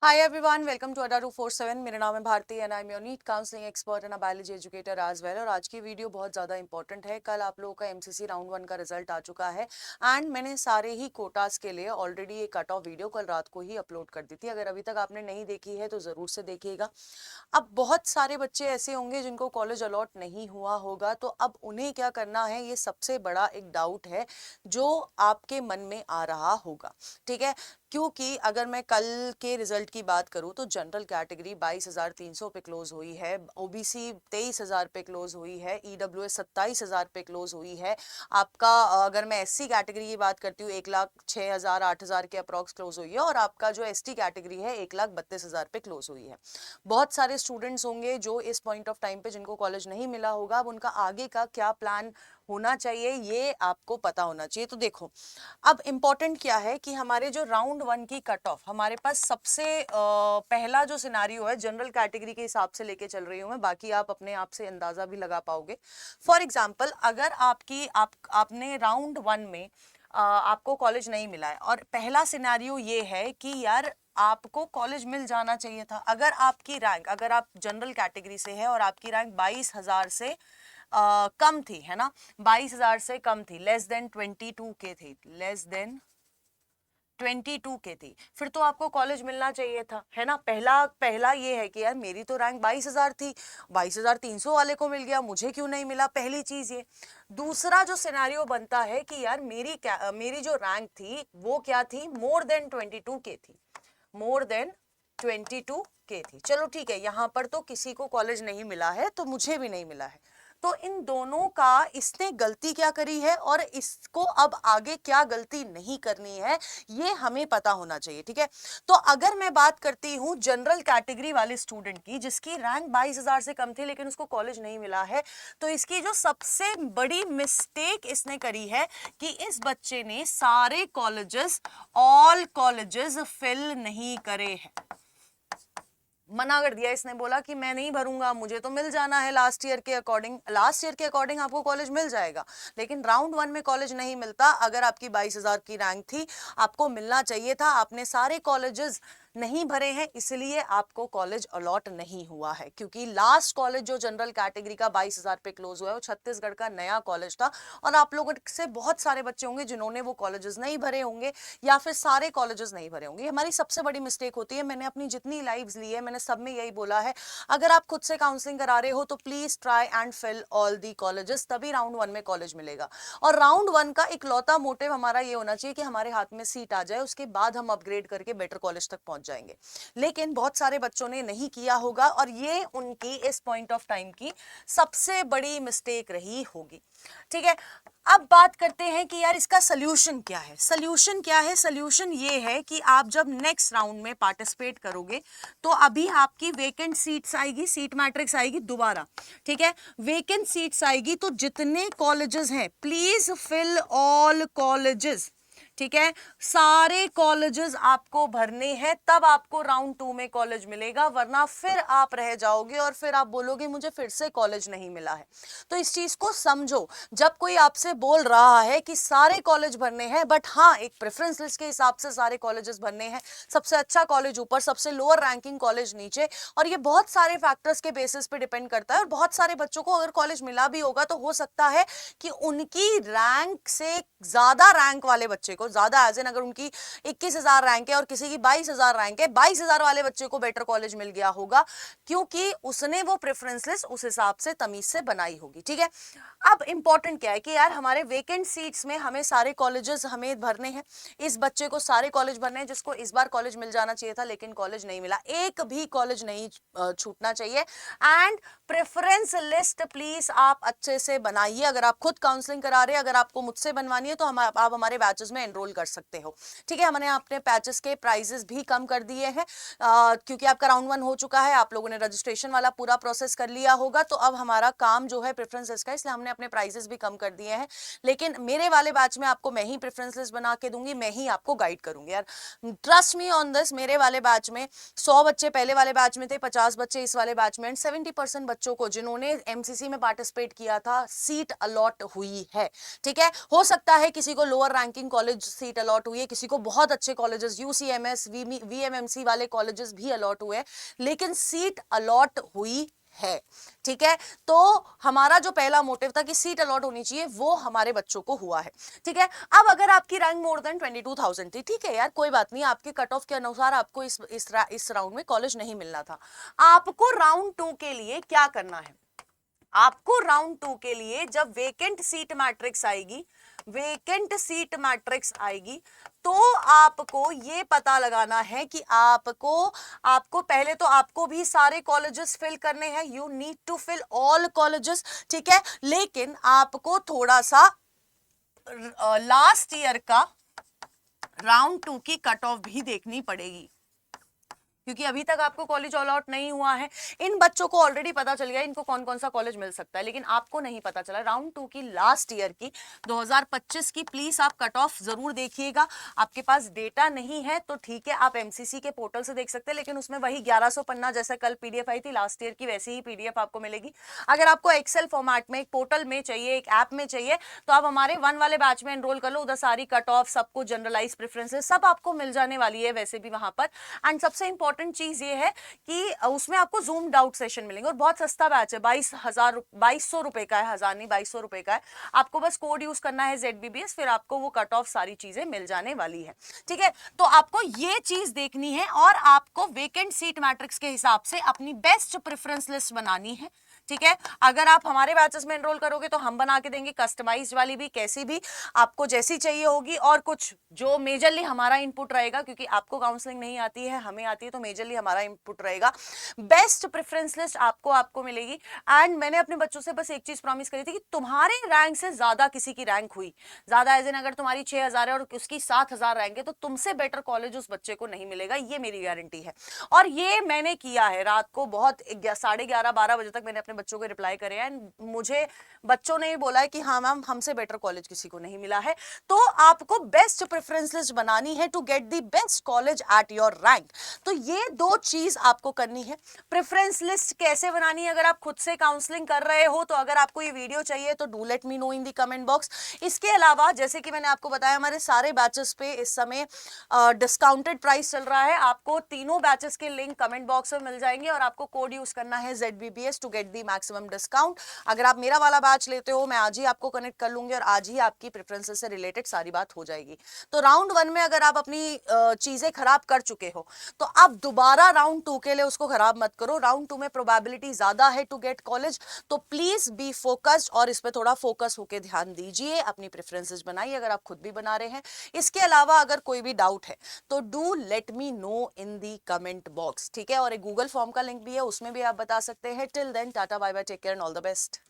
Hi everyone, welcome to अड्डा 247। मेरा नाम है Bharti and I am your NEET counselling expert and a biology educator as well. और आज की वीडियो बहुत ज़्यादा इंपॉर्टेंट है। कल आप लोगों का एमसीसी राउंड 1 का रिजल्ट आ चुका है एंड मैंने सारे ही कोटास के लिए ऑलरेडी ये कट ऑफ वीडियो कल रात को ही अपलोड कर दी थी। अगर अभी तक आपने नहीं देखी है तो ज़रूर से देखिएगा। अब बहुत सारे बच्चे ऐसे होंगे जिनको कॉलेज अलॉट नहीं हुआ होगा, तो अब उन्हें क्या करना है, ये सबसे बड़ा एक डाउट है जो आपके मन में आ रहा होगा। ठीक है, क्योंकि अगर मैं कल के रिजल्ट की बात करूं तो जनरल कैटेगरी 22,300 पे क्लोज हुई है, ओबीसी 23,000 पे क्लोज हुई है, ईडब्ल्यूएस 27,000 पे क्लोज हुई है। आपका अगर मैं एससी कैटेगरी की बात करती हूँ 1,06,000 8,000 के अप्रॉक्स क्लोज हुई है, और आपका जो एसटी कैटेगरी है 1,32,000 पे क्लोज हुई है। बहुत सारे स्टूडेंट्स होंगे जो इस पॉइंट ऑफ टाइम पे जिनको कॉलेज नहीं मिला होगा, अब उनका आगे का क्या प्लान होना चाहिए ये आपको पता होना चाहिए। तो देखो, अब इम्पोर्टेंट क्या है कि हमारे जो राउंड 1 की कट ऑफ, हमारे पास सबसे पहला जो सिनारियो है जनरल कैटेगरी के हिसाब से लेके चल रही हूँ मैं, बाकी आप अपने आप से अंदाजा भी लगा पाओगे। फॉर एग्जाम्पल, अगर आपने राउंड 1 में आपको कॉलेज नहीं मिला है और पहला सिनारियो ये है कि यार आपको कॉलेज मिल जाना चाहिए था। अगर आपकी रैंक, अगर आप जनरल कैटेगरी से है और आपकी रैंक 22,000 से कम थी, है ना, 22,000 से कम थी, लेस देन 22 के थी, लेस देन 22 के थी, फिर तो आपको कॉलेज मिलना चाहिए था, है ना। पहला पहला ये है कि यार मेरी तो रैंक 22,000 थी, 22,300 वाले को मिल गया, मुझे क्यों नहीं मिला, पहली चीज ये। दूसरा जो सिनेरियो बनता है कि यार मेरी जो रैंक थी वो क्या थी, मोर देन 22 के थी, मोर देन 22 के थी। चलो ठीक है, यहां पर तो किसी को कॉलेज नहीं मिला है तो मुझे भी नहीं मिला है। तो इन दोनों का इसने गलती क्या करी है और इसको अब आगे क्या गलती नहीं करनी है, ये हमें पता होना चाहिए। ठीक है, तो अगर मैं बात करती हूं जनरल कैटेगरी वाले स्टूडेंट की जिसकी रैंक 22,000 से कम थी लेकिन उसको कॉलेज नहीं मिला है, तो इसकी जो सबसे बड़ी मिस्टेक इसने करी है कि इस बच्चे ने सारे कॉलेजेस, ऑल कॉलेजेस फिल नहीं करे हैं। मना कर दिया, इसने बोला कि मैं नहीं भरूंगा, मुझे तो मिल जाना है लास्ट ईयर के अकॉर्डिंग। लास्ट ईयर के अकॉर्डिंग आपको कॉलेज मिल जाएगा, लेकिन राउंड 1 में कॉलेज नहीं मिलता। अगर आपकी 22,000 की रैंक थी, आपको मिलना चाहिए था, आपने सारे कॉलेजेस नहीं भरे हैं, इसलिए आपको कॉलेज अलॉट नहीं हुआ है। क्योंकि लास्ट कॉलेज जो जनरल कैटेगरी का 22,000 पे क्लोज हुआ है वो छत्तीसगढ़ का नया कॉलेज था, और आप लोगों से बहुत सारे बच्चे होंगे जिन्होंने वो कॉलेजेस नहीं भरे होंगे या फिर सारे कॉलेजेस नहीं भरे होंगे। हमारी सबसे बड़ी मिस्टेक होती है। मैंने अपनी जितनी लाइव्स ली है मैंने सब में यही बोला है, अगर आप खुद से काउंसलिंग करा रहे हो तो please try and fill all the colleges, तभी राउंड 1 में कॉलेज मिलेगा। और राउंड 1 का इकलौता मोटिव हमारा ये होना चाहिए कि हमारे हाथ में सीट आ जाए, उसके बाद हम अपग्रेड करके बेटर कॉलेज तक पहुंच जाएंगे। लेकिन बहुत सारे बच्चों ने नहीं किया होगा और ये उनकी इस पॉइंट ऑफ टाइम की सबसे बड़ी मिस्टेक रही होगी। ठीक है, अब बात करते हैं कि यार इसका सोल्यूशन क्या है। सोल्यूशन क्या है? सोल्यूशन ये है कि आप जब नेक्स्ट राउंड में पार्टिसिपेट करोगे तो अभी आपकी वेकेंट सीट्स आएगी, सीट मैट्रिक्स आएगी दोबारा। ठीक है, वेकेंट सीट्स आएगी तो जितने कॉलेजेस हैं प्लीज फिल ऑल कॉलेजेस। ठीक है, सारे कॉलेजेस आपको भरने हैं, तब आपको राउंड 2 में कॉलेज मिलेगा, वरना फिर आप रह जाओगे और फिर आप बोलोगे मुझे फिर से कॉलेज नहीं मिला है। तो इस चीज को समझो, जब कोई आपसे बोल रहा है कि सारे कॉलेज भरने हैं, बट हाँ एक प्रेफरेंस लिस्ट के हिसाब से सारे कॉलेजेस भरने हैं, सबसे अच्छा कॉलेज ऊपर, सबसे लोअर रैंकिंग कॉलेज नीचे, और ये बहुत सारे फैक्टर्स के बेसिस पे डिपेंड करता है। और बहुत सारे बच्चों को अगर कॉलेज मिला भी होगा तो हो सकता है कि उनकी रैंक से ज्यादा रैंक वाले बच्चे को, ज्यादा एज एन अगर उनकी 21,000 रैंक है और किसी की 22,000 रैंक है, 22,000 वाले बच्चे को बेटर कॉलेज मिल गया होगा क्योंकि उसने वो प्रेफरेंस लिस्ट उस हिसाब से तमीज से बनाई होगी। ठीक है, अब इंपॉर्टेंट क्या है कि यार हमारे वेकेंट सीट्स में हमें सारे कॉलेजेस हमें भरने हैं, इस बच्चे को सारे कॉलेज भरने हैं जिसको इस बार कॉलेज मिल जाना चाहिए था लेकिन कॉलेज नहीं मिला, एक भी कॉलेज नहीं छूटना चाहिए। एंड प्रेफरेंस लिस्ट प्लीज आप अच्छे से बनाइए। अगर आप खुद काउंसलिंग करा रहे हैं, अगर आपको मुझसे बनवानी है तो आप हमारे बैचेस में एनरोल कर सकते हो। ठीक है, हमने अपने बैचेस के प्राइजेस भी कम कर दिए हैं क्योंकि आपका राउंड 1 हो चुका है, आप लोगों ने रजिस्ट्रेशन वाला पूरा प्रोसेस कर लिया होगा, तो अब हमारा काम जो है प्रेफरेंस लिस्ट का, इसलिए हमने अपने प्राइजेस भी कम कर दिए हैं। लेकिन मेरे वाले बैच में आपको मैं ही प्रेफरेंस लिस्ट बना के दूंगी, मैं ही आपको गाइड करूंगी। यार ट्रस्ट मी ऑन दिस, मेरे वाले बैच में 100 बच्चे पहले वाले बैच में थे, 50 बच्चे इस वाले बैच में, एंड 70% बच्चों को जिन्होंने एमसीसी में पार्टिसिपेट किया था सीट अलॉट हुई है। ठीक है, हो सकता है किसी को lower ranking college college seat allot हुई है, किसी को बहुत अच्छे कॉलेजेस यूसीएमएस वीएमएमसी वाले कॉलेजेस भी अलॉट हुए हैं, लेकिन सीट अलॉट हुई है। ठीक है, तो हमारा जो पहला मोटिव था कि सीट अलॉट होनी चाहिए, वो हमारे बच्चों को हुआ है। ठीक है, अब अगर आपकी रैंक मोर देन 22,000 थी, ठीक है यार, कोई बात नहीं, आपके कट ऑफ के अनुसार आपको इस राउंड में कॉलेज नहीं मिलना था। आपको राउंड 2 के लिए क्या करना है? आपको राउंड 2 के लिए जब वेकेंट सीट मैट्रिक्स आएगी, वेकेंट सीट मैट्रिक्स आएगी, तो आपको ये पता लगाना है कि आपको पहले तो आपको भी सारे कॉलेजेस फिल करने हैं, you need to fill all colleges. ठीक है, लेकिन आपको थोड़ा सा लास्ट ईयर का राउंड 2 की कट ऑफ भी देखनी पड़ेगी, क्योंकि अभी तक आपको कॉलेज अलॉट नहीं हुआ है। इन बच्चों को ऑलरेडी पता चल गया इनको कौन कौन सा कॉलेज मिल सकता है, लेकिन आपको नहीं पता चला। राउंड 2 की लास्ट ईयर की 2025 की प्लीज आप कट ऑफ जरूर देखिएगा। आपके पास डेटा नहीं है तो ठीक है, आप एमसीसी के पोर्टल से देख सकते हैं, लेकिन उसमें वही 1100 पन्ना जैसा कल पीडीएफ आई थी लास्ट ईयर की, वैसी ही पीडीएफ आपको मिलेगी। अगर आपको एक्सेल फॉर्मेट में एक पोर्टल में चाहिए, एक ऐप में चाहिए, तो आप हमारे 1 वाले बैच में एनरोल कर लो, उधर सारी कट ऑफ, सब कुछ, जनरलाइज प्रेफरेंसेस सब आपको मिल जाने वाली है वैसे भी वहां पर। एंड सबसे इंपॉर्टेंट चीज ये है कि उसमें आपको जूम आउट सेशन मिलेंगे, और बहुत सस्ता बैच है, 2200 रुपए का है, 1000 नहीं 2200 रुपए का है। आपको बस कोड यूज करना है ZBBS, फिर आपको वो कट ऑफ सारी चीजें मिल जाने वाली है। ठीक है, तो आपको ये चीज देखनी है, और आपको वेकेंट सीट मैट्रिक्स के हिसाब से अपनी बेस्ट प्रेफरेंस लिस्ट बनानी है। ठीक है, अगर आप हमारे बैचेस में एनरोल करोगे तो हम बना के देंगे, कस्टमाइज्ड वाली भी, कैसी भी आपको जैसी चाहिए होगी, और कुछ जो मेजरली हमारा इनपुट रहेगा, क्योंकि आपको काउंसलिंग नहीं आती है, हमें आती है, तो मेजरली हमारा इनपुट रहेगा। बेस्ट प्रेफरेंस लिस्ट आपको मिलेगी। एंड मैंने अपने बच्चों से बस एक चीज प्रॉमिस करी थी कि तुम्हारे रैंक से ज्यादा किसी की रैंक हुई, ज्यादा एज इन अगर तुम्हारी 6000 है और उसकी 7000 रैंक है, तो तुमसे बेटर कॉलेज उस बच्चे को नहीं मिलेगा, ये मेरी गारंटी है। और ये मैंने किया है, रात को बहुत 11:30-12 बजे तक मैंने अपने बच्चों को रिप्लाई करे हैं, मुझे बच्चों ने बोला है कि हाँ मैम, हमसे बेटर कॉलेज किसी को नहीं मिला है। तो आपको बेस्ट प्रेफरेंस लिस्ट बनानी है to get the best college at your rank. तो ये दो चीज आपको करनी है। प्रेफरेंस लिस्ट कैसे बनानी है, अगर आप खुद से काउंसलिंग कर रहे हो, तो अगर आपको ये वीडियो चाहिए तो do let me know in the comment box. इसके अलावा जैसे कि मैंने आपको बताया, हमारे सारे बैचेस पे इस समय डिस्काउंटेड प्राइस चल रहा है। आपको तीनों बैचेस के लिंक कमेंट बॉक्स में मिल जाएंगे, और आपको कोड यूज करना है ZBBS to get the maximum discount. अगर आप मेरा वाला बैच लेते हो, मैं आज ही आपको कनेक्ट कर लूंगी, और आज ही आपकी प्रेफरेंसेस से रिलेटेड सारी बात हो जाएगी। तो राउंड 1 में अगर आप अपनी चीजें खराब कर चुके हो, तो आप दोबारा राउंड 2 के लिए उसको खराब मत करो। राउंड 2 में प्रोबेबिलिटी ज्यादा है टू गेट कॉलेज, तो प्लीज बी फोकस्ड, और इस पे थोड़ा फोकस होकर ध्यान दीजिए, अपनी प्रेफरेंसेस बनाइए अगर आप खुद भी बना रहे हैं। इसके अलावा अगर कोई भी डाउट है तो do let me know in the comment box. ठीक है, और एक गूगल फॉर्म का लिंक भी है, उसमें भी आप बता सकते हैं। Till then, tata bye bye, take care and all the best.